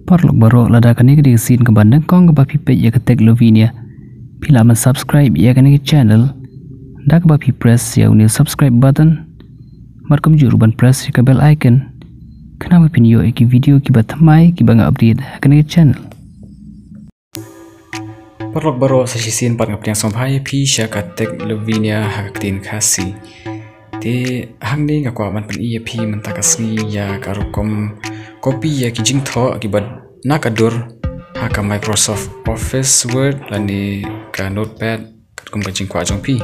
Paralok baroh Lada kane ke sin ke bandeng kong ke bapi page ya ketek Lovinia. Pila men subscribe ya kane ke channel. Dak bapi press ya unil subscribe button. Markom juruban press ya ke bell icon. Kenapa pinyo iki video ki batmai ki banga update kane ke channel. Paralok baroh sa sisin pat ngap yang sompai pi sya ketek Lovinia haktin kasi. Te hangni ngakwa man pen iya pi mentakasni ya karukom kopi ya ki Jingthoh akibat nakadur haka Microsoft Office Word lani ka Notepad kum ka jingkwa jong pi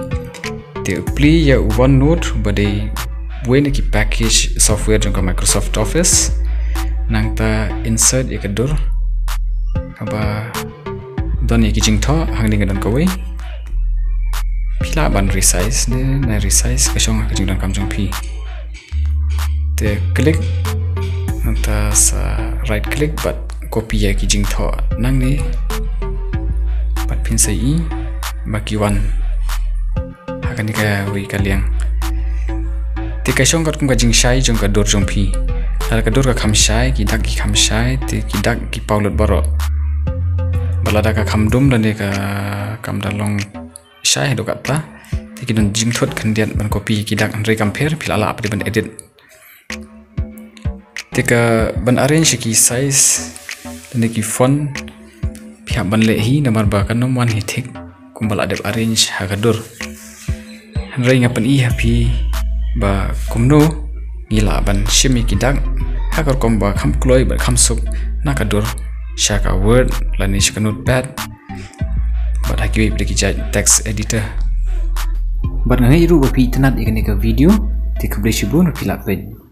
te pli ya OneNote badai wena ki package software jong ka Microsoft Office nang ta insert ya kadur kaba don ya ki Jingthoh hangni ngadon kawai pila ban resize ne na resize ka shong ka jingdan kam jong pi te click nanta sa right click but copy ya ki Jingthoh nang ni pat pin sai i baki wan hakan ni ka wi ka liang te ka shong kat kum ka jing shai jong ka dur jong pi hal ka dur ka kham shai ki dak ki kham shai te ki dak ki paulot baroh balada ka kham dum dan ka kam dalong shai do kat ta te ki don Jingthoh kan dian ban copy ki dak re compare pila ala ap di ban edit tika ban arrange ki size dan ki font pihak ban lehi namar ba kan nomwan hitik kumbal adep arrange hagadur hanrai ngapan i happy ba kumno gila ban shimi ki dak hagar komba kham kloi ba kham suk nakadur shaka word lani shaka Notepad ba hakiwi beki text editor ban ngai ru ba pi tanat ikani ka video tika blesibun pilak ven